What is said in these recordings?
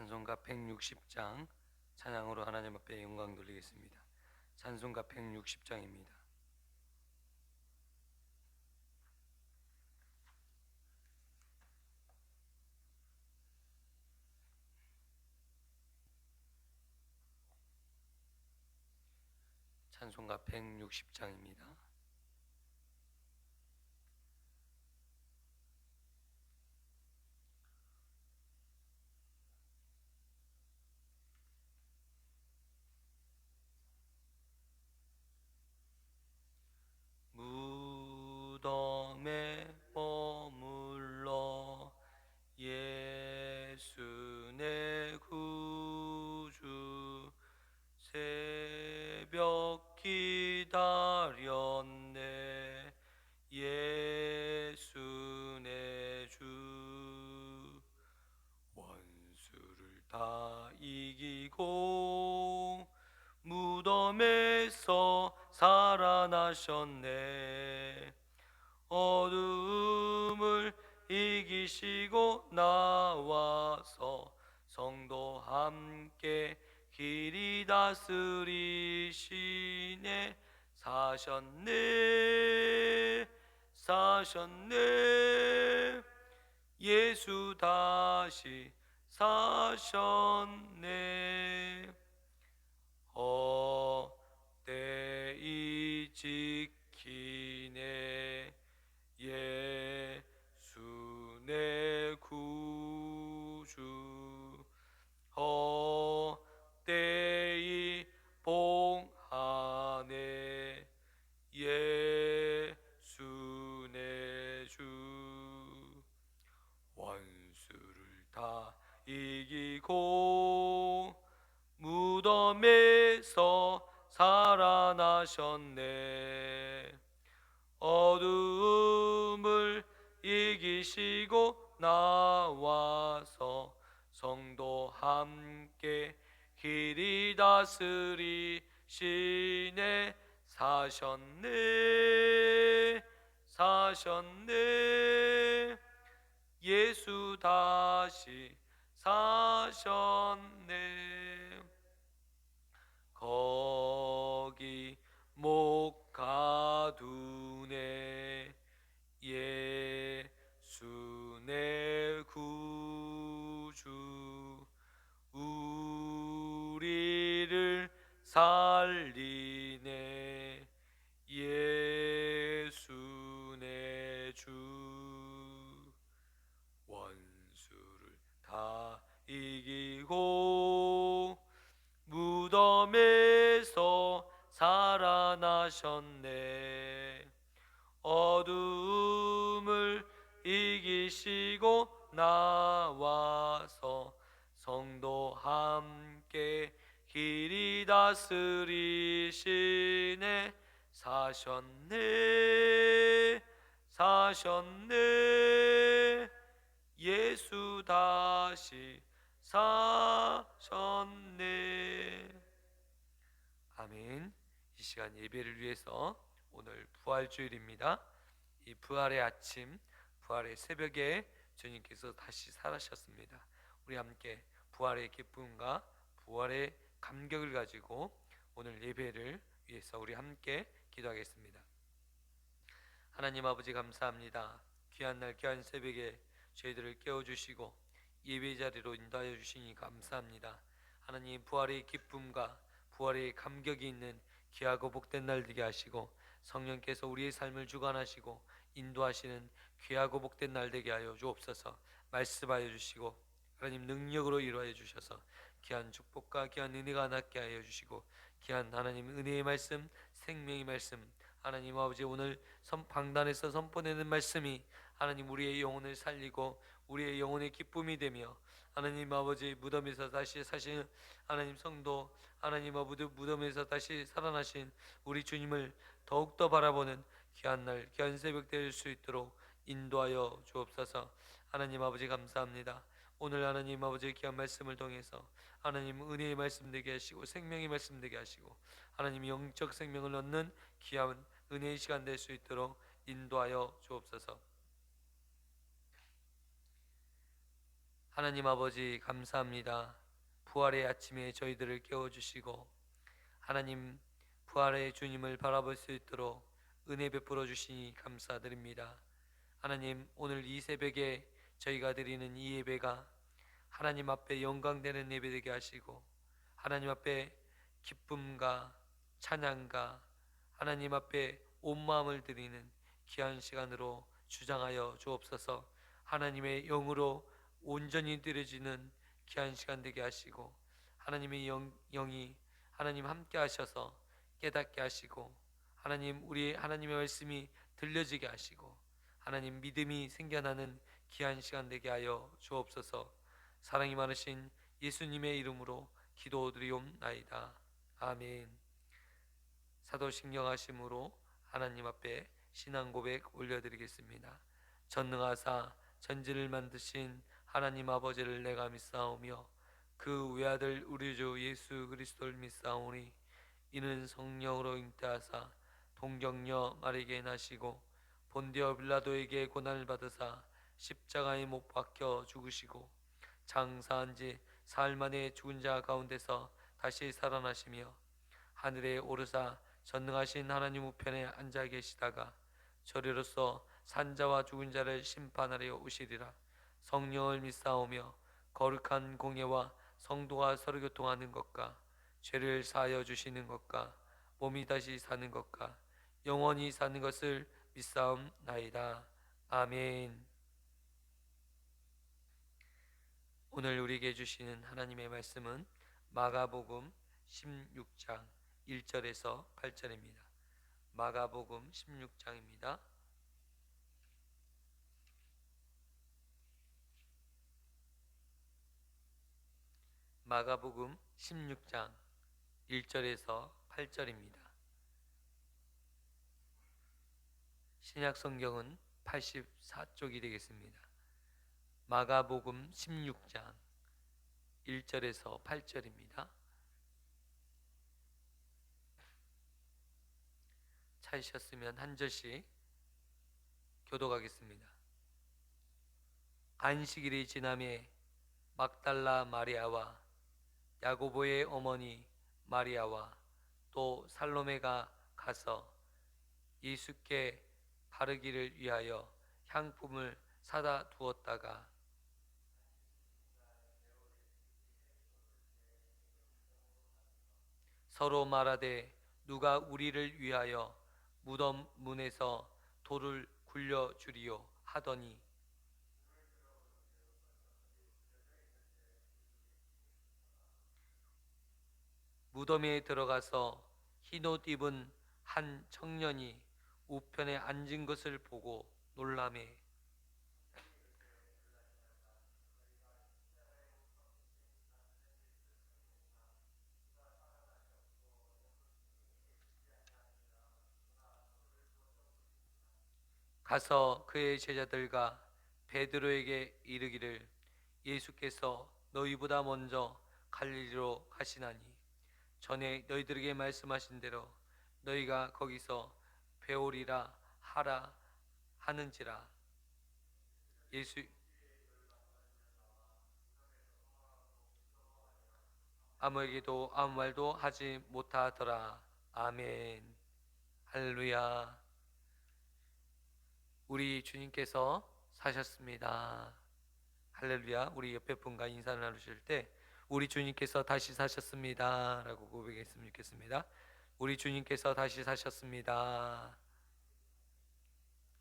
찬송가 160장 찬양으로 하나님 앞에 영광 돌리겠습니다. 찬송가 160장입니다. 찬송가 160장입니다. 무덤에 머물러 예수 내 구주 새벽 기다렸네 예수 내 주 원수를 다 이기고 무덤에서 살아나셨네 어둠을 이기시고 나와서 성도 함께 길이 다스리시네 사셨네 예수 다시 사셨네 헛되이 지키네 예수 내 구주 헛되이 봉하네 예수 내 주 원수를 다 이기고 무덤에서 살아나셨네 어둠을 이기시고 나와서 성도 함께 길이 다스리시네 사셨네 예수 다시 사셨네 거기 못 가두네 예수 내 구주 우리를 살리네 예수 내 주 원수를 다 이기고 무덤에서 살아나셨네 어둠을 이기시고 나와서 성도 함께 길이 다스리시네 사셨네 예수 다시 사셨네 아멘. 이 시간 예배를 위해서 오늘 부활주일입니다. 이 부활의 아침, 부활의 새벽에 주님께서 다시 살아셨습니다. 우리 함께 부활의 기쁨과 부활의 감격을 가지고 오늘 예배를 위해서 우리 함께 기도하겠습니다. 하나님 아버지 감사합니다. 귀한 날 귀한 새벽에 저희들을 깨워주시고 예배 자리로 인도하여 주시니 감사합니다. 하나님 부활의 기쁨과 부활의 감격이 있는 귀하고 복된 날 되게 하시고 성령께서 우리의 삶을 주관하시고 인도하시는 귀하고 복된 날 되게 하여 주옵소서. 말씀하여 주시고 하나님 능력으로 이루하여 주셔서 귀한 축복과 귀한 은혜가 낫게 하여 주시고 귀한 하나님 은혜의 말씀 생명의 말씀 하나님 아버지 오늘 방단에서 선포되는 말씀이 하나님 우리의 영혼을 살리고 우리의 영혼의 기쁨이 되며 하나님 아버지 무덤에서 다시 사신 하나님 성도 하나님 아버지 무덤에서 다시 살아나신 우리 주님을 더욱더 바라보는 귀한 날 귀한 새벽 될 수 있도록 인도하여 주옵소서. 하나님 아버지 감사합니다. 오늘 하나님 아버지의 귀한 말씀을 통해서 하나님 은혜의 말씀 되게 하시고 생명의 말씀 되게 하시고 하나님 영적 생명을 얻는 귀한 은혜의 시간 될 수 있도록 인도하여 주옵소서. 하나님 아버지 감사합니다. 부활의 아침에 저희들을 깨워주시고 하나님 부활의 주님을 바라볼 수 있도록 은혜 베풀어 주시니 감사드립니다. 하나님 오늘 이 새벽에 저희가 드리는 이 예배가 하나님 앞에 영광되는 예배 되게 하시고 하나님 앞에 기쁨과 찬양과 하나님 앞에 온 마음을 드리는 귀한 시간으로 주장하여 주옵소서. 하나님의 영으로 온전히 드려지는 귀한 시간 되게 하시고 하나님의 영이 하나님 함께 하셔서 깨닫게 하시고 하나님 우리 하나님의 말씀이 들려지게 하시고 하나님 믿음이 생겨나는 귀한 시간 되게 하여 주옵소서. 사랑이 많으신 예수님의 이름으로 기도드리옵나이다. 아멘. 사도신경하심으로 하나님 앞에 신앙 고백 올려드리겠습니다. 전능하사 전지를 만드신 하나님 아버지를 내가 믿사오며 그 외아들 우리 주 예수 그리스도를 믿사오니 이는 성령으로 잉태하사 동정녀 마리게 나시고 본디오 빌라도에게 고난을 받으사 십자가에 못 박혀 죽으시고 장사한 지 사흘 만에 죽은 자 가운데서 다시 살아나시며 하늘에 오르사 전능하신 하나님 우편에 앉아 계시다가 저리로서 산자와 죽은 자를 심판하려 오시리라. 성령을 믿사오며 거룩한 공예와 성도가 서로 교통하는 것과 죄를 사하여 주시는 것과 몸이 다시 사는 것과 영원히 사는 것을 믿사옵나이다. 아멘. 오늘 우리에게 주시는 하나님의 말씀은 마가복음 16장 1절에서 8절입니다. 마가복음 16장입니다. 마가복음 16장 1절에서 8절입니다. 신약 성경은 84쪽이 되겠습니다. 마가복음 16장 1절에서 8절입니다. 찾으셨으면 한 절씩 교독하겠습니다. 안식일이 지남에 막달라 마리아와 야고보의 어머니 마리아와 또 살로메가 가서 예수께 바르기를 위하여 향품을 사다 두었다가 서로 말하되 누가 우리를 위하여 무덤 문에서 돌을 굴려 주리요 하더니 무덤에 들어가서 흰옷 입은 한 청년이 우편에 앉은 것을 보고 놀라매 가서 그의 제자들과 베드로에게 이르기를 예수께서 너희보다 먼저 갈릴리로 가시나니 전에 너희들에게 말씀하신 대로 너희가 거기서 배우리라 하라 하는지라. 예수 아무에게도 아무 말도 하지 못하더라. 아멘. 할렐루야. 우리 주님께서 사셨습니다. 할렐루야. 우리 옆에 분과 인사를 나누실 때 우리 주님께서 다시 사셨습니다 라고 고백했으면 좋겠습니다. 우리 주님께서 다시 사셨습니다.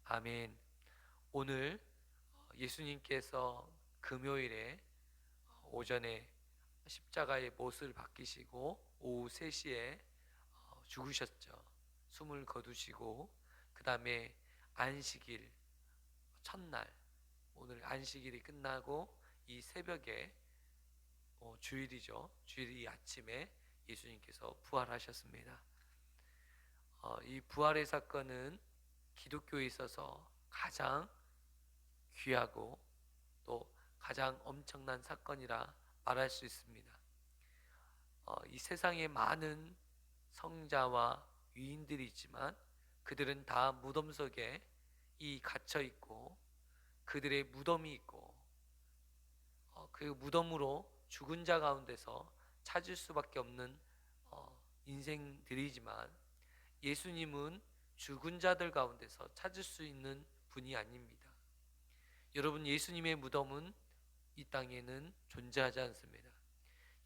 아멘. 오늘 예수님께서 금요일에 오전에 십자가의 못을 박히시고 오후 3시에 죽으셨죠. 숨을 거두시고 그 다음에 안식일 첫날 오늘 안식일이 끝나고 이 새벽에 주일이죠. 주일 이 아침에 예수님께서 부활하셨습니다. 이 부활의 사건은 기독교에 있어서 가장 귀하고 또 가장 엄청난 사건이라 말할 수 있습니다. 이 세상에 많은 성자와 위인들이 있지만 그들은 다 무덤 속에 갇혀 있고 그들의 무덤이 있고 그 무덤으로 죽은 자 가운데서 찾을 수밖에 없는 인생들이지만 예수님은 죽은 자들 가운데서 찾을 수 있는 분이 아닙니다. 여러분, 예수님의 무덤은 이 땅에는 존재하지 않습니다.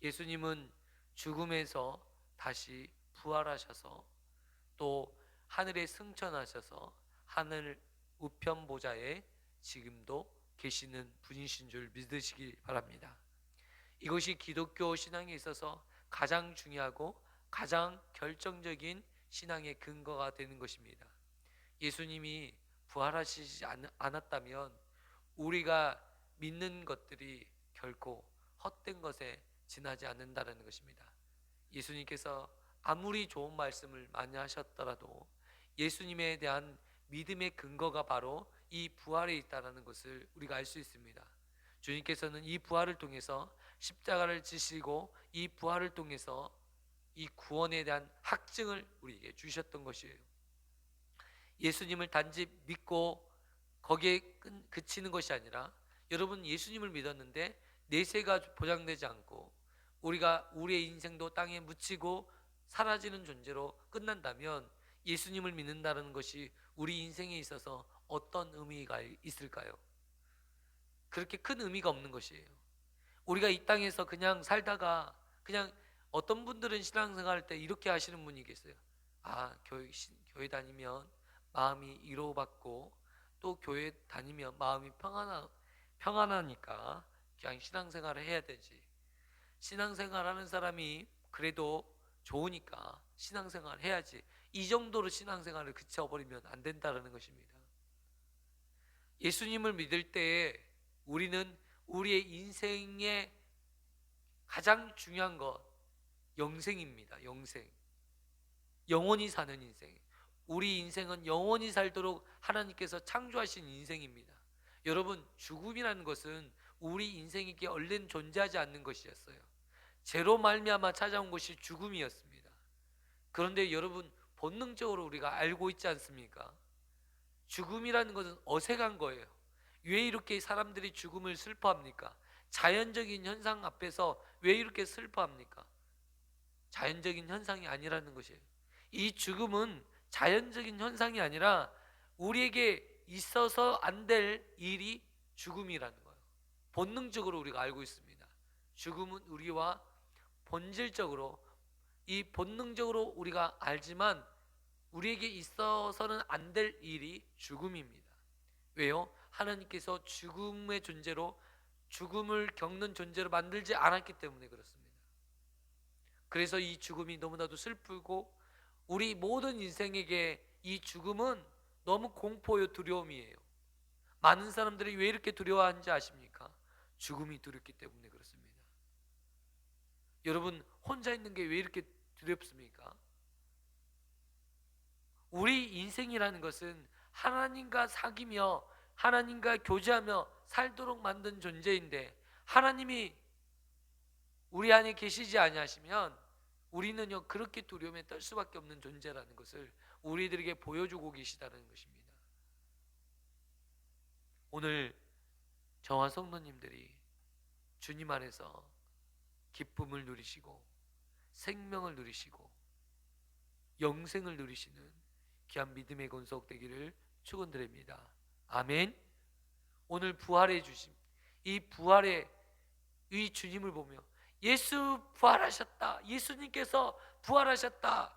예수님은 죽음에서 다시 부활하셔서 또 하늘에 승천하셔서 하늘 우편 보좌에 지금도 계시는 분이신 줄 믿으시기 바랍니다. 이것이 기독교 신앙에 있어서 가장 중요하고 가장 결정적인 신앙의 근거가 되는 것입니다. 예수님이 부활하시지 않았다면 우리가 믿는 것들이 결코 헛된 것에 지나지 않는다는 것입니다. 예수님께서 아무리 좋은 말씀을 많이 하셨더라도 예수님에 대한 믿음의 근거가 바로 이 부활에 있다는 것을 우리가 알 수 있습니다. 주님께서는 이 부활을 통해서 십자가를 지시고 이 부활을 통해서 이 구원에 대한 확증을 우리에게 주셨던 것이에요. 예수님을 단지 믿고 거기에 그치는 것이 아니라, 여러분, 예수님을 믿었는데 내세가 보장되지 않고 우리가 우리의 인생도 땅에 묻히고 사라지는 존재로 끝난다면 예수님을 믿는다는 것이 우리 인생에 있어서 어떤 의미가 있을까요? 그렇게 큰 의미가 없는 것이에요. 우리가 이 땅에서 그냥 살다가, 그냥 어떤 분들은 신앙생활 때 이렇게 하시는 분이 계세요. 교회 다니면 마음이 위로받고 또 교회 다니면 마음이 평안하니까 그냥 신앙생활을 해야 되지. 신앙생활하는 사람이 그래도 좋으니까 신앙생활 해야지. 이 정도로 신앙생활을 그쳐버리면 안 된다는 것입니다. 예수님을 믿을 때에 우리는 우리의 인생의 가장 중요한 것, 영생입니다. 영생. 영원히 사는 인생. 우리 인생은 영원히 살도록 하나님께서 창조하신 인생입니다. 여러분, 죽음이라는 것은 우리 인생에게 얼른 존재하지 않는 것이었어요. 죄로 말미암아 찾아온 것이 죽음이었습니다. 그런데 여러분, 본능적으로 우리가 알고 있지 않습니까? 죽음이라는 것은 어색한 거예요. 왜 이렇게 사람들이 죽음을 슬퍼합니까? 자연적인 현상 앞에서 왜 이렇게 슬퍼합니까? 자연적인 현상이 아니라는 것이에요. 이 죽음은 자연적인 현상이 아니라 우리에게 있어서 안 될 일이 죽음이라는 거예요. 본능적으로 우리가 알고 있습니다. 죽음은 우리와 본질적으로, 이 본능적으로 우리가 알지만 우리에게 있어서는 안 될 일이 죽음입니다. 왜요? 하나님께서 죽음의 존재로, 죽음을 겪는 존재로 만들지 않았기 때문에 그렇습니다. 그래서 이 죽음이 너무나도 슬프고 우리 모든 인생에게 이 죽음은 너무 공포요, 두려움이에요. 많은 사람들이 왜 이렇게 두려워하는지 아십니까? 죽음이 두렵기 때문에 그렇습니다. 여러분, 혼자 있는 게 왜 이렇게 두렵습니까? 우리 인생이라는 것은 하나님과 사귀며 하나님과 교제하며 살도록 만든 존재인데, 하나님이 우리 안에 계시지 아니하시면 우리는요, 그렇게 두려움에 떨 수밖에 없는 존재라는 것을 우리들에게 보여주고 계시다는 것입니다. 오늘 저와 성도님들이 주님 안에서 기쁨을 누리시고 생명을 누리시고 영생을 누리시는 귀한 믿음의 권속 되기를 축원드립니다. 아멘. 오늘 부활해 주심, 이 부활의 이 주님을 보며 예수 부활하셨다, 예수님께서 부활하셨다.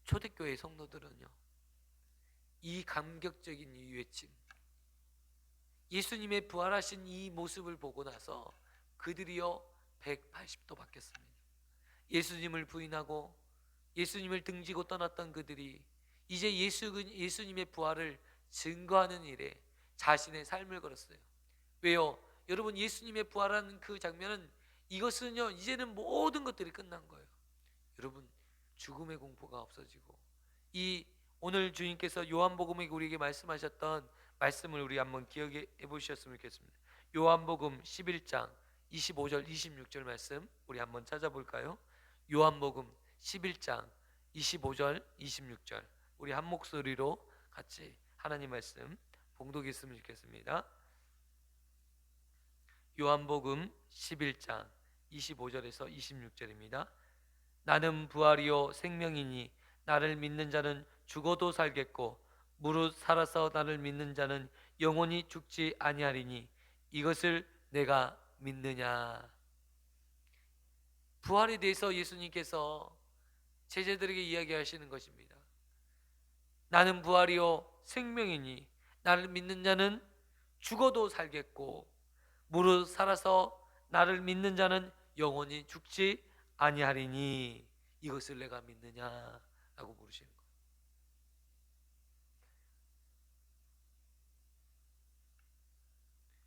초대교회 성도들은요, 이 감격적인 이 외침, 예수님의 부활하신 이 모습을 보고 나서 그들이요 180도 바뀌었습니다. 예수님을 부인하고 예수님을 등지고 떠났던 그들이 이제 예수님의 부활을 증거하는 일에 자신의 삶을 걸었어요. 왜요? 여러분, 예수님의 부활하는 그 장면은, 이것은요, 이제는 모든 것들이 끝난 거예요. 여러분, 죽음의 공포가 없어지고, 이 오늘 주님께서 요한복음에 우리에게 말씀하셨던 말씀을 우리 한번 기억해 보셨으면 좋겠습니다. 요한복음 11장 25절 26절 말씀 우리 한번 찾아볼까요? 요한복음 11장 25절 26절 우리 한 목소리로 같이 하나님 말씀 봉독했으면 좋겠습니다. 요한복음 11장 25절에서 26절입니다. 나는 부활이요 생명이니 나를 믿는 자는 죽어도 살겠고 무릇 살아서 나를 믿는 자는 영원히 죽지 아니하리니 이것을 내가 믿느냐. 부활에 대해서 예수님께서 제자들에게 이야기하시는 것입니다. 나는 부활이요 생명이니 나를 믿는 자는 죽어도 살겠고 무릇 살아서 나를 믿는 자는 영원히 죽지 아니하리니 이것을 내가 믿느냐라고 물으시는 거예요.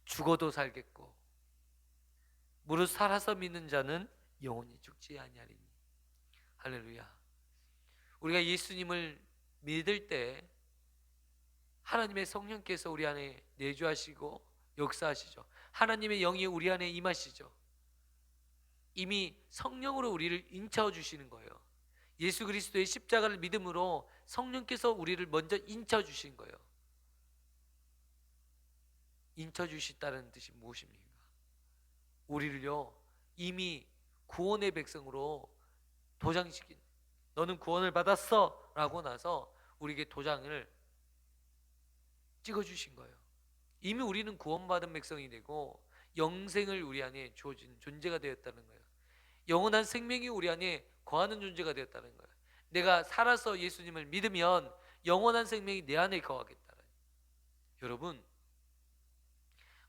죽어도 살겠고 무릇 살아서 믿는 자는 영원히 죽지 아니하리니. 할렐루야. 우리가 예수님을 믿을 때 하나님의 성령께서 우리 안에 내주하시고 역사하시죠. 하나님의 영이 우리 안에 임하시죠. 이미 성령으로 우리를 인쳐 주시는 거예요. 예수 그리스도의 십자가를 믿음으로 성령께서 우리를 먼저 인쳐 주신 거예요. 인쳐 주시다는 뜻이 무엇입니까? 우리를요 이미 구원의 백성으로 도장시킨, 너는 구원을 받았어 라고 나서 우리에게 도장을 찍어주신 거예요. 이미 우리는 구원받은 백성이 되고 영생을 우리 안에 주어진 존재가 되었다는 거예요. 영원한 생명이 우리 안에 거하는 존재가 되었다는 거예요. 내가 살아서 예수님을 믿으면 영원한 생명이 내 안에 거하겠다는. 여러분,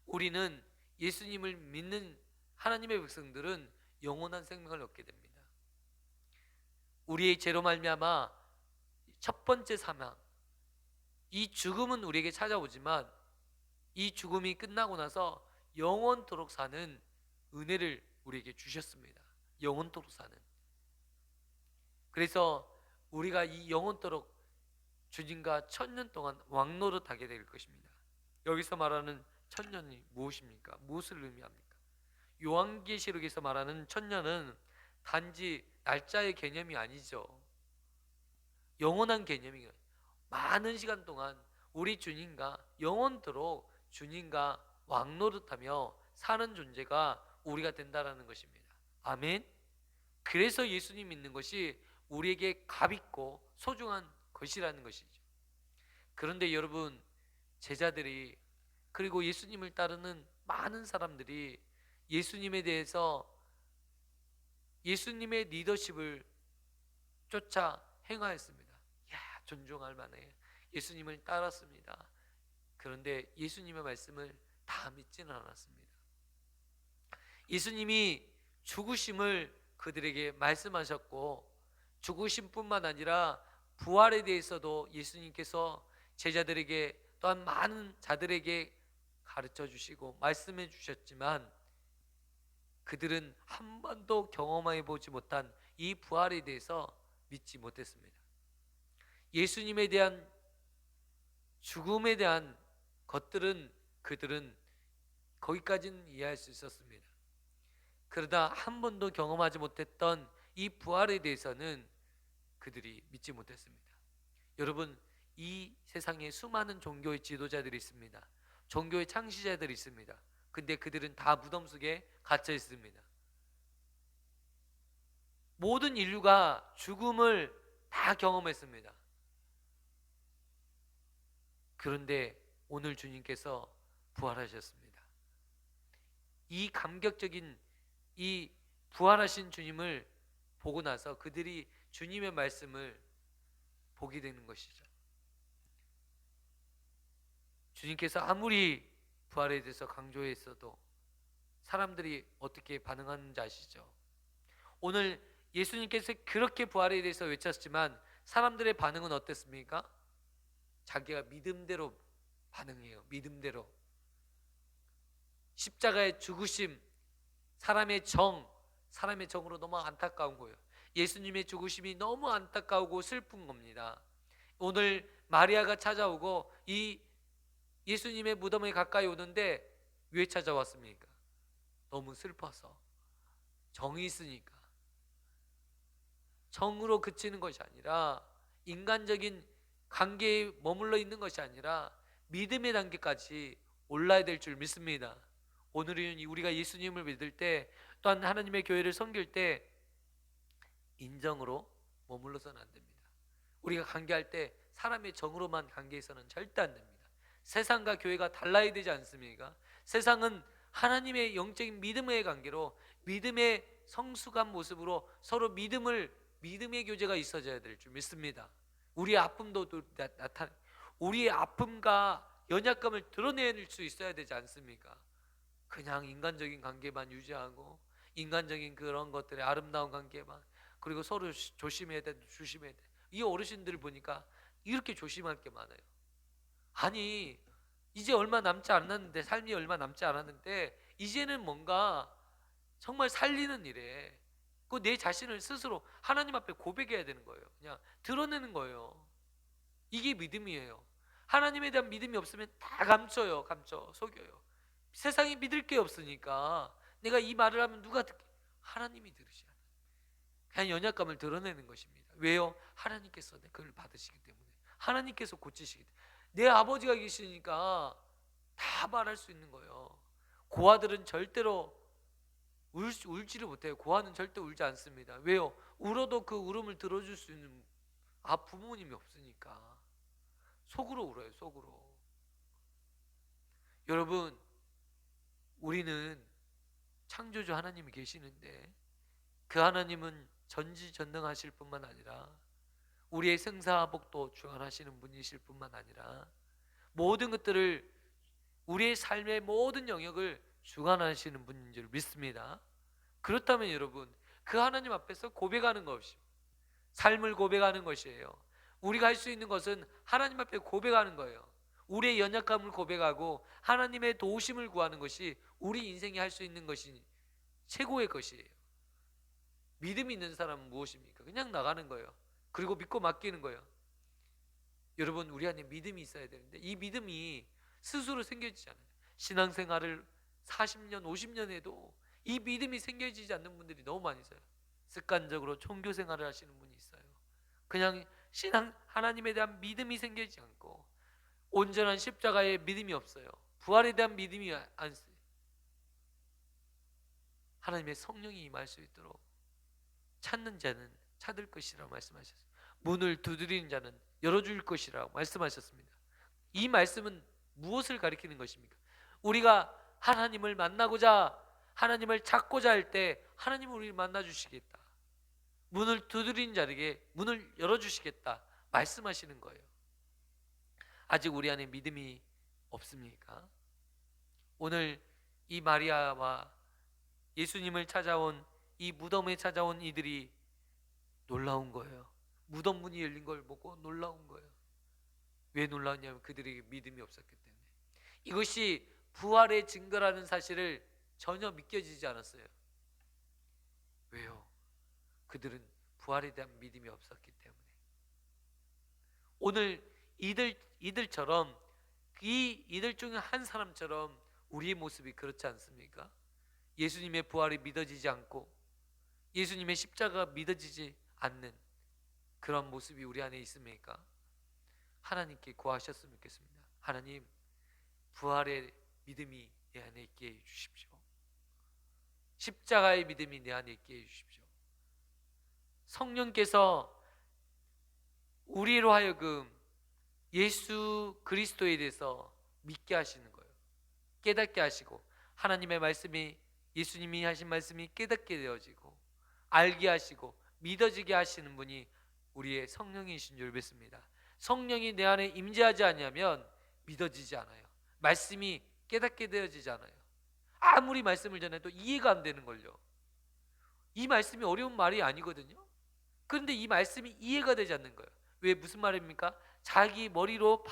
우리는 예수님을 믿는 하나님의 백성들은 영원한 생명을 얻게 됩니다. 우리의 죄로 말미암아 첫 번째 사망, 이 죽음은 우리에게 찾아오지만 이 죽음이 끝나고 나서 영원토록 사는 은혜를 우리에게 주셨습니다. 영원토록 사는. 그래서 우리가 이 영원토록 주님과 천년 동안 왕노릇하게 될 것입니다. 여기서 말하는 천년이 무엇입니까? 무엇을 의미합니까? 요한계시록에서 말하는 천년은 단지 날짜의 개념이 아니죠. 영원한 개념이에요. 많은 시간 동안 우리 주님과 영원토록 주님과 왕노릇하며 사는 존재가 우리가 된다라는 것입니다. 아멘. 그래서 예수님 믿는 것이 우리에게 값있고 소중한 것이라는 것이죠. 그런데 여러분, 제자들이 그리고 예수님을 따르는 많은 사람들이 예수님에 대해서 예수님의 리더십을 쫓아 행하였습니다. 존중할 만해. 예수님을 따랐습니다. 그런데 예수님의 말씀을 다 믿지는 않았습니다. 예수님이 죽으심을 그들에게 말씀하셨고 죽으심뿐만 아니라 부활에 대해서도 예수님께서 제자들에게 또한 많은 자들에게 가르쳐 주시고 말씀해 주셨지만 그들은 한 번도 경험해 보지 못한 이 부활에 대해서 믿지 못했습니다. 예수님에 대한 죽음에 대한 것들은 그들은 거기까지는 이해할 수 있었습니다. 그러다 한 번도 경험하지 못했던 이 부활에 대해서는 그들이 믿지 못했습니다. 여러분, 이 세상에 수많은 종교의 지도자들이 있습니다. 종교의 창시자들이 있습니다. 근데 그들은 다 무덤 속에 갇혀 있습니다. 모든 인류가 죽음을 다 경험했습니다. 그런데 오늘 주님께서 부활하셨습니다. 이 감격적인 이 부활하신 주님을 보고 나서 그들이 주님의 말씀을 보게 되는 것이죠. 주님께서 아무리 부활에 대해서 강조했어도 사람들이 어떻게 반응하는지 아시죠? 오늘 예수님께서 그렇게 부활에 대해서 외쳤지만 사람들의 반응은 어땠습니까? 자기가 믿음대로 반응해요. 믿음대로. 십자가의 죽으심, 사람의 정으로 너무 안타까운 거예요. 예수님의 죽으심이 너무 안타까우고 슬픈 겁니다. 오늘 마리아가 찾아오고 이 예수님의 무덤에 가까이 오는데 왜 찾아왔습니까? 너무 슬퍼서. 정이 있으니까. 정으로 그치는 것이 아니라 인간적인 관계에 머물러 있는 것이 아니라 믿음의 단계까지 올라야 될 줄 믿습니다. 오늘은 우리가 예수님을 믿을 때, 또한 하나님의 교회를 섬길 때 인정으로 머물러서는 안 됩니다. 우리가 관계할 때 사람의 정으로만 관계해서는 절대 안 됩니다. 세상과 교회가 달라야 되지 않습니까? 세상은 하나님의 영적인 믿음의 관계로, 믿음의 성숙한 모습으로 서로 믿음의 교제가 있어져야 될 줄 믿습니다. 우리의 아픔도 우리의 아픔과 연약감을 드러낼 수 있어야 되지 않습니까? 그냥 인간적인 관계만 유지하고 인간적인 그런 것들의 아름다운 관계만, 그리고 서로 조심해야 돼, 조심해야 돼. 이 어르신들을 보니까 이렇게 조심할 게 많아요. 아니, 이제 얼마 남지 않았는데, 삶이 얼마 남지 않았는데 이제는 뭔가 정말 살리는 일에 그 내 자신을 스스로 하나님 앞에 고백해야 되는 거예요. 그냥 드러내는 거예요. 이게 믿음이에요. 하나님에 대한 믿음이 없으면 다 감춰요. 속여요. 세상이 믿을 게 없으니까 내가 이 말을 하면 누가 듣게? 하나님이 들으셔야 돼요. 그냥 연약감을 드러내는 것입니다. 왜요? 하나님께서 그걸 받으시기 때문에, 하나님께서 고치시기 때문에. 내 아버지가 계시니까 다 말할 수 있는 거예요. 고아들은 절대로 울지를 못해요. 고아는 절대 울지 않습니다. 왜요? 울어도 그 울음을 들어줄 수 있는 부모님이 없으니까 속으로 울어요. 속으로. 여러분, 우리는 창조주 하나님이 계시는데 그 하나님은 전지전능하실 뿐만 아니라 우리의 생사복도 주관하시는 분이실 뿐만 아니라 모든 것들을, 우리의 삶의 모든 영역을 주관하시는 분인 줄 믿습니다. 그렇다면 여러분, 그 하나님 앞에서 고백하는 것이, 삶을 고백하는 것이에요. 우리가 할 수 있는 것은 하나님 앞에 고백하는 거예요. 우리의 연약함을 고백하고 하나님의 도우심을 구하는 것이 우리 인생이 할 수 있는 것이 최고의 것이에요. 믿음이 있는 사람은 무엇입니까? 그냥 나가는 거예요. 그리고 믿고 맡기는 거예요. 여러분, 우리 안에 믿음이 있어야 되는데 이 믿음이 스스로 생겨지지 않아요. 신앙생활을 40년, 50년 해도 이 믿음이 생겨지지 않는 분들이 너무 많이 있어요. 습관적으로 종교 생활을 하시는 분이 있어요. 그냥 하나님에 대한 믿음이 생기지 않고 온전한 십자가의 믿음이 없어요. 부활에 대한 믿음이 안 있어요. 하나님의 성령이 임할 수 있도록 찾는 자는 찾을 것이라고 말씀하셨어요. 문을 두드리는 자는 열어줄 것이라고 말씀하셨습니다. 이 말씀은 무엇을 가리키는 것입니까? 우리가 하나님을 만나고자, 하나님을 찾고자 할 때 하나님은 우리를 만나주시겠다, 문을 두드리는 자에게 문을 열어주시겠다 말씀하시는 거예요. 아직 우리 안에 믿음이 없습니까? 오늘 이 마리아와 예수님을 찾아온, 이 무덤에 찾아온 이들이 놀라운 거예요. 무덤 문이 열린 걸 보고 놀라운 거예요. 왜 놀라웠냐면 그들에게 믿음이 없었기 때문에. 이것이 부활의 증거라는 사실을 전혀 믿겨지지 않았어요. 왜요? 그들은 부활에 대한 믿음이 없었기 때문에. 오늘 이들처럼, 이들 중에 한 사람처럼 우리의 모습이 그렇지 않습니까? 예수님의 부활이 믿어지지 않고 예수님의 십자가가 믿어지지 않는 그런 모습이 우리 안에 있습니까? 하나님께 구하셨으면 좋겠습니다. 하나님, 부활의 믿음이 내 안에 있게 해 주십시오. 십자가의 믿음이 내 안에 있게 해 주십시오. 성령께서 우리로 하여금 예수 그리스도에 대해서 믿게 하시는 거예요. 깨닫게 하시고, 하나님의 말씀이, 예수님이 하신 말씀이 깨닫게 되어지고 알게 하시고 믿어지게 하시는 분이 우리의 성령이신 줄 믿습니다. 성령이 내 안에 임재하지 않으면 믿어지지 않아요. 말씀이 깨닫게 되어지지 않아요. 아무리 말씀을 전해도 이해가 안 되는 걸요. 이 말씀이 어려운 말이 아니거든요. 그런데 이 말씀이 이해가 되지 않는 거예요. 왜? 무슨 말입니까? 자기 머리로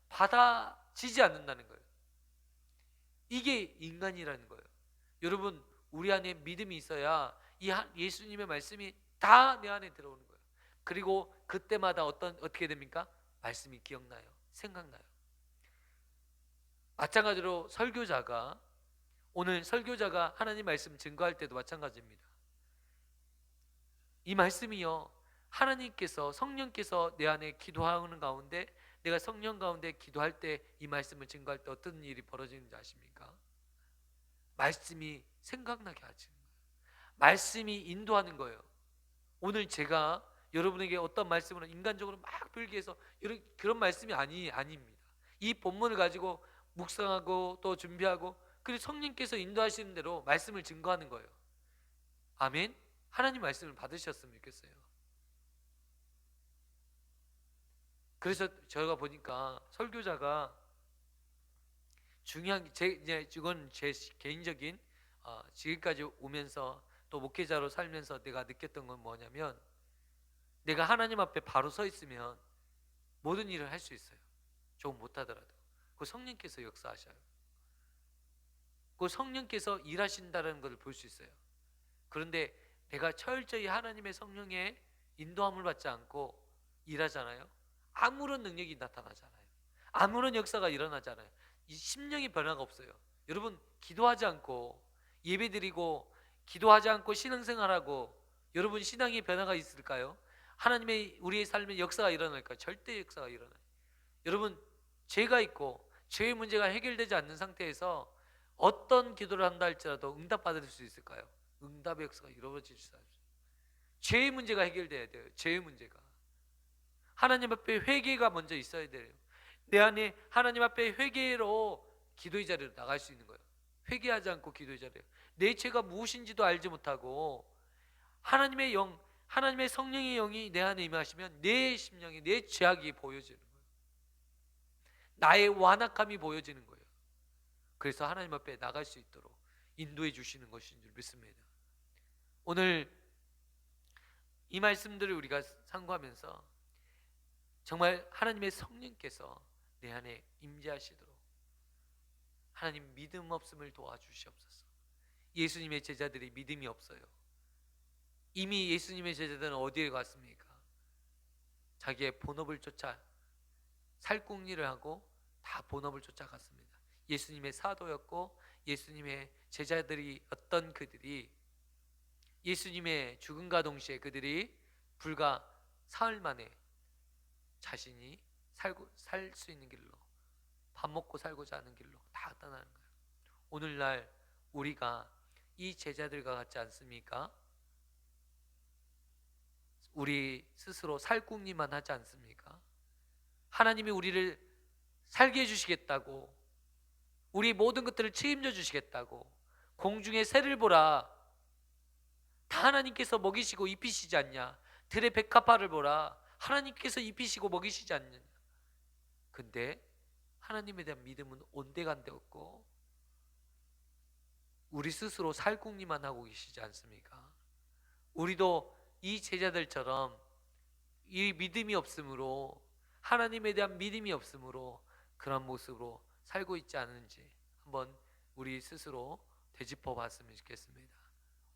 받아지지 않는다는 거예요. 이게 인간이라는 거예요. 여러분, 우리 안에 믿음이 있어야 이 예수님의 말씀이 다 내 안에 들어오는 거예요. 그리고 그때마다 어떻게 됩니까? 말씀이 기억나요. 생각나요. 마찬가지로 오늘 설교자가 하나님 말씀 증거할 때도 마찬가지입니다. 이 말씀이요, 하나님께서, 성령께서 내 안에 기도하는 가운데, 내가 성령 가운데 기도할 때 이 말씀을 증거할 때 어떤 일이 벌어지는지 아십니까? 말씀이 생각나게 하시는 거예요. 말씀이 인도하는 거예요. 오늘 제가 여러분에게 어떤 말씀으로 인간적으로 막 빌기해서 그런 말씀이 아닙니다. 이 본문을 가지고 묵상하고 또 준비하고 그리고 성령께서 인도하시는 대로 말씀을 증거하는 거예요. 아멘. 하나님 말씀을 받으셨으면 좋겠어요. 그래서 저희가 보니까 설교자가 중요한 이건 제 개인적인 지금까지 오면서 또 목회자로 살면서 내가 느꼈던 건 뭐냐면 내가 하나님 앞에 바로 서 있으면 모든 일을 할 수 있어요. 조금 못하더라도 그 성령께서 역사하셔요. 그 성령께서 일하신다는 것을 볼 수 있어요. 그런데 내가 철저히 하나님의 성령의 인도함을 받지 않고 일하잖아요. 아무런 능력이 나타나잖아요. 아무런 역사가 일어나잖아요. 이 심령의 변화가 없어요. 여러분 기도하지 않고 예배드리고 기도하지 않고 신앙생활하고 여러분 신앙의 변화가 있을까요? 하나님의 우리의 삶에 역사가 일어날까요? 절대 역사가 일어나요. 여러분 죄가 있고 죄의 문제가 해결되지 않는 상태에서 어떤 기도를 한다 할지라도 응답받을 수 있을까요? 응답의 역사가 이루어질 수 없어요. 죄의 문제가 해결돼야 돼요. 죄의 문제가 하나님 앞에 회개가 먼저 있어야 돼요. 내 안에 하나님 앞에 회개로 기도의 자리로 나갈 수 있는 거예요. 회개하지 않고 기도의 자리에 내 죄가 무엇인지도 알지 못하고 하나님의 영, 하나님의 성령의 영이 내 안에 임하시면 내 심령이 내 죄악이 보여지는 거예요. 나의 완악함이 보여지는 거예요. 그래서 하나님 앞에 나갈 수 있도록 인도해 주시는 것인 줄 믿습니다. 오늘 이 말씀들을 우리가 상고하면서 정말 하나님의 성령께서 내 안에 임재하시도록 하나님 믿음 없음을 도와주시옵소서. 예수님의 제자들이 믿음이 없어요. 이미 예수님의 제자들은 어디에 갔습니까? 자기의 본업을 쫓아 살궁리를 하고 다 본업을 쫓아갔습니다. 예수님의 사도였고 예수님의 제자들이었던 그들이 예수님의 죽음과 동시에 그들이 불과 사흘 만에 자신이 살 수 있는 길로 밥 먹고 살고자 하는 길로 다 떠나는 거예요. 오늘날 우리가 이 제자들과 같지 않습니까? 우리 스스로 살궁리만 하지 않습니까? 하나님이 우리를 살게 해주시겠다고 우리 모든 것들을 책임져 주시겠다고 공중의 새를 보라 다 하나님께서 먹이시고 입히시지 않냐 들의 백합화를 보라 하나님께서 입히시고 먹이시지 않느냐. 근데 하나님에 대한 믿음은 온데간데 없고 우리 스스로 살궁리만 하고 계시지 않습니까? 우리도 이 제자들처럼 이 믿음이 없으므로 하나님에 대한 믿음이 없으므로 그런 모습으로 살고 있지 않은지 한번 우리 스스로 되짚어 봤으면 좋겠습니다.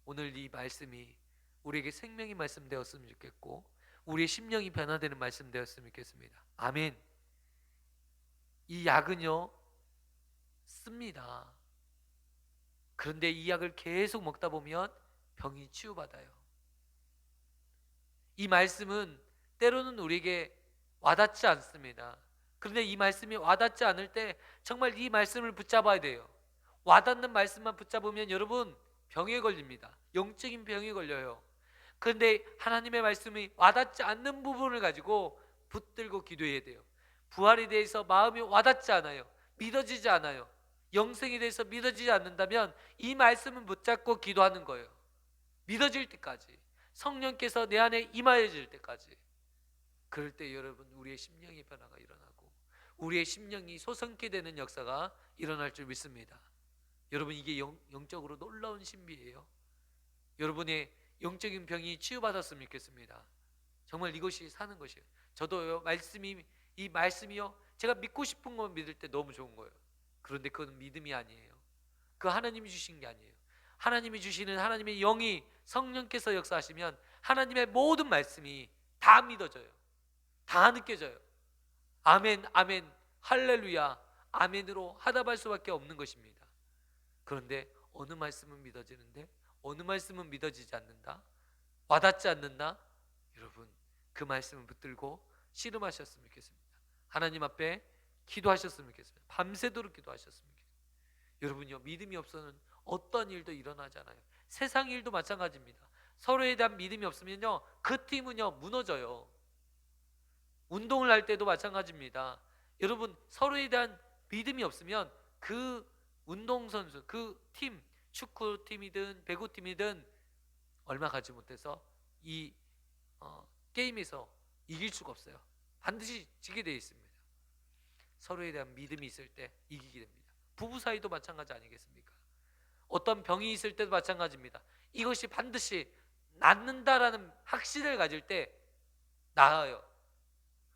오늘 이 말씀이 우리에게 생명의 말씀 되었으면 좋겠고 우리의 심령이 변화되는 말씀 되었으면 좋겠습니다. 아멘. 이 약은요 씁니다. 그런데 이 약을 계속 먹다 보면 병이 치유받아요. 이 말씀은 때로는 우리에게 와닿지 않습니다. 그런데 이 말씀이 와닿지 않을 때 정말 이 말씀을 붙잡아야 돼요. 와닿는 말씀만 붙잡으면 여러분 병에 걸립니다. 영적인 병에 걸려요. 그런데 하나님의 말씀이 와닿지 않는 부분을 가지고 붙들고 기도해야 돼요. 부활에 대해서 마음이 와닿지 않아요. 믿어지지 않아요. 영생에 대해서 믿어지지 않는다면 이 말씀은 붙잡고 기도하는 거예요. 믿어질 때까지 성령께서 내 안에 임하여질 때까지. 그럴 때 여러분 우리의 심령의 변화가 일어나고 우리의 심령이 솟아게 되는 역사가 일어날 줄 믿습니다. 여러분 이게 영적으로 놀라운 신비예요. 여러분의 영적인 병이 치유받았으면 좋겠습니다. 정말 이것이 사는 것이에요. 저도요 이 말씀이요 제가 믿고 싶은 건 믿을 때 너무 좋은 거예요. 그런데 그건 믿음이 아니에요. 그 하나님이 주신 게 아니에요. 하나님이 주시는 하나님의 영이 성령께서 역사하시면 하나님의 모든 말씀이 다 믿어져요. 다 느껴져요. 아멘 아멘 할렐루야 아멘으로 하답할 수밖에 없는 것입니다. 그런데 어느 말씀은 믿어지는데 어느 말씀은 믿어지지 않는다, 와닿지 않는다. 여러분 그 말씀을 붙들고 씨름하셨으면 좋겠습니다. 하나님 앞에 기도하셨으면 좋겠어요. 밤새도록 기도하셨으면 좋겠어요. 여러분요 믿음이 없어서는 어떤 일도 일어나잖아요. 세상 일도 마찬가지입니다. 서로에 대한 믿음이 없으면요, 그 팀은요 무너져요. 운동을 할 때도 마찬가지입니다. 여러분, 서로에 대한 믿음이 없으면 그 운동선수, 그 팀, 축구팀이든 배구팀이든 얼마 가지 못해서 이 게임에서 이길 수가 없어요. 반드시 지게 되어 있습니다. 서로에 대한 믿음이 있을 때 이기게 됩니다. 부부 사이도 마찬가지 아니겠습니까? 어떤 병이 있을 때도 마찬가지입니다. 이것이 반드시 낫는다라는 확신을 가질 때 나아요.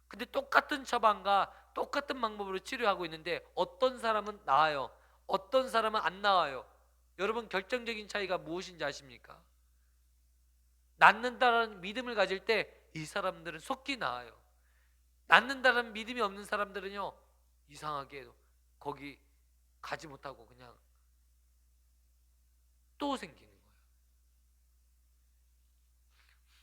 근데 똑같은 처방과 똑같은 방법으로 치료하고 있는데 어떤 사람은 나아요, 어떤 사람은 안 나아요. 여러분, 결정적인 차이가 무엇인지 아십니까? 낫는다라는 믿음을 가질 때 이 사람들은 속기 나아요. 낫는다라는 믿음이 없는 사람들은요, 이상하게 거기 가지 못하고 그냥 또 생기는 거예요.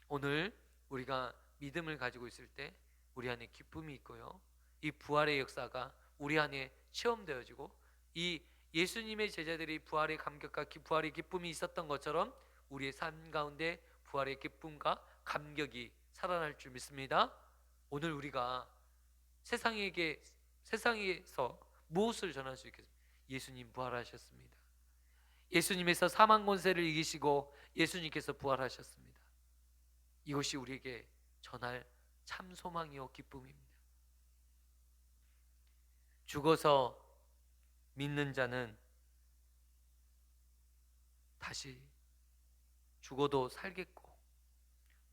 오늘 우리가 믿음을 가지고 있을 때 우리 안에 기쁨이 있고요, 이 부활의 역사가 우리 안에 체험되어지고, 이 예수님의 제자들이 부활의 감격과 부활의 기쁨이 있었던 것처럼 우리의 삶 가운데 부활의 기쁨과 감격이 살아날 줄 믿습니다. 오늘 우리가 세상에서 무엇을 전할 수 있겠습니까? 예수님 부활하셨습니다. 예수님에서 사망 권세를 이기시고 예수님께서 부활하셨습니다. 이것이 우리에게 전할 참 소망이요 기쁨입니다. 죽어서 믿는 자는 다시 죽어도 살겠고,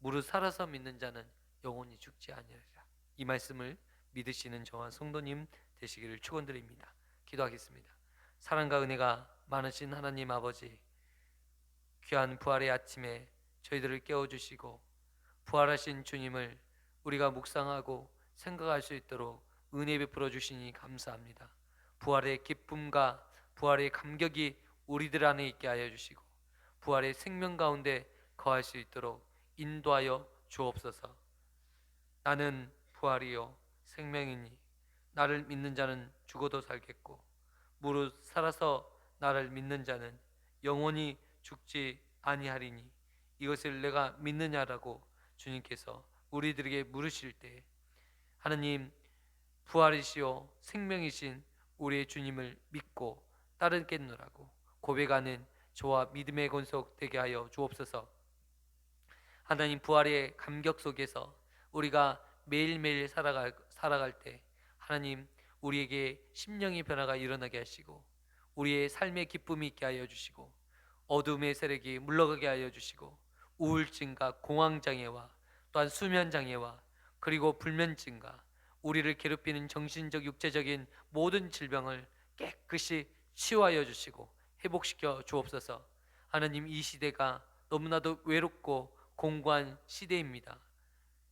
무릇 살아서 믿는 자는 영원히 죽지 아니하리라. 이 말씀을 믿으시는 저와 성도님 되시기를 축원드립니다. 기도하겠습니다. 사랑과 은혜가 많으신 하나님 아버지, 귀한 부활의 아침에 저희들을 깨워주시고 부활하신 주님을 우리가 묵상하고 생각할 수 있도록 은혜 베풀어 주시니 감사합니다. 부활의 기쁨과 부활의 감격이 우리들 안에 있게 하여 주시고 부활의 생명 가운데 거할 수 있도록 인도하여 주옵소서. 나는 부활이요 생명이니 나를 믿는 자는 죽어도 살겠고 무릇 살아서 나를 믿는 자는 영원히 죽지 아니하리니 이것을 내가 믿느냐라고 주님께서 우리들에게 물으실 때, 하나님, 부활이시요 생명이신 우리의 주님을 믿고 따르겠노라고 고백하는 저와 믿음의 권속 되게 하여 주옵소서. 하나님, 부활의 감격 속에서 우리가 매일매일 살아갈 때 하나님, 우리에게 심령의 변화가 일어나게 하시고 우리의 삶의 기쁨이 있게 하여 주시고 어둠의 세력이 물러가게 하여 주시고 우울증과 공황장애와 또한 수면장애와 그리고 불면증과 우리를 괴롭히는 정신적 육체적인 모든 질병을 깨끗이 치유하여 주시고 회복시켜 주옵소서. 하나님, 이 시대가 너무나도 외롭고 공고한 시대입니다.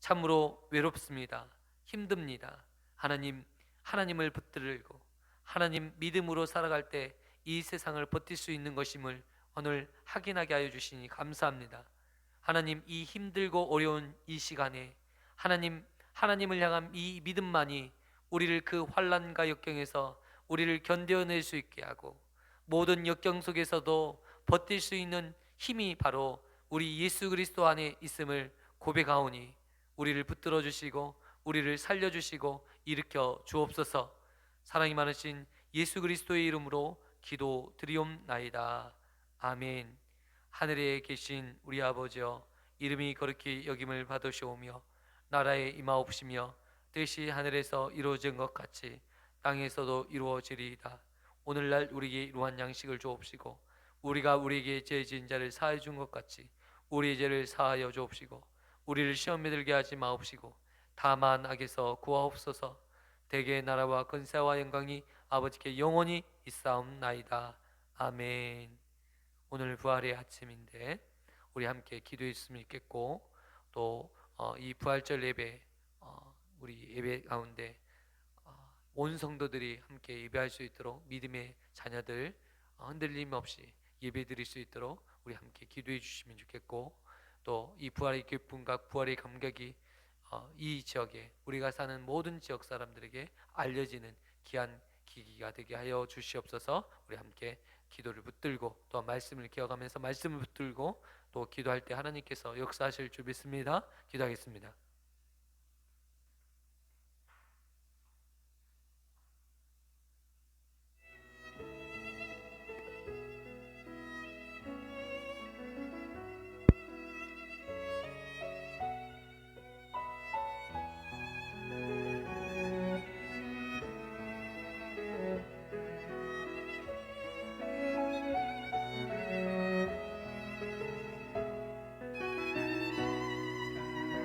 참으로 외롭습니다. 힘듭니다. 하나님, 하나님을 붙들고 하나님 믿음으로 살아갈 때 이 세상을 버틸 수 있는 것임을 오늘 확인하게 하여 주시니 감사합니다. 하나님, 이 힘들고 어려운 이 시간에 하나님을 향한 이 믿음만이 우리를 그 환난과 역경에서 우리를 견뎌낼 수 있게 하고 모든 역경 속에서도 버틸 수 있는 힘이 바로 우리 예수 그리스도 안에 있음을 고백하오니 우리를 붙들어 주시고 우리를 살려 주시고 일으켜 주옵소서. 사랑이 많으신 예수 그리스도의 이름으로 기도드리옵나이다. 아멘. 하늘에 계신 우리 아버지여, 이름이 거룩히 여김을 받으시오며 나라에 임하옵시며 뜻이 하늘에서 이루어진 것 같이 땅에서도 이루어지리이다. 오늘날 우리에게 이러한 양식을 주옵시고 우리가 우리에게 죄 지은 자를 사하여 준 것 같이 우리의 죄를 사하여 주옵시고 우리를 시험에 들게 하지 마옵시고 다만 악에서 구하옵소서. 대개의 나라와 권세와 영광이 아버지께 영원히 있사옵나이다. 아멘. 오늘 부활의 아침인데 우리 함께 기도했으면 좋겠고, 또 이 부활절 예배, 우리 예배 가운데 온 성도들이 함께 예배할 수 있도록 믿음의 자녀들 흔들림 없이 예배 드릴 수 있도록 우리 함께 기도해 주시면 좋겠고, 또 이 부활의 기쁨과 부활의 감격이 이 지역에 우리가 사는 모든 지역 사람들에게 알려지는 귀한 기기가 되게 하여 주시옵소서. 우리 함께 기도를 붙들고 또 말씀을 기억하면서 말씀을 붙들고 또 기도할 때 하나님께서 역사하실 줄 믿습니다. 기도하겠습니다.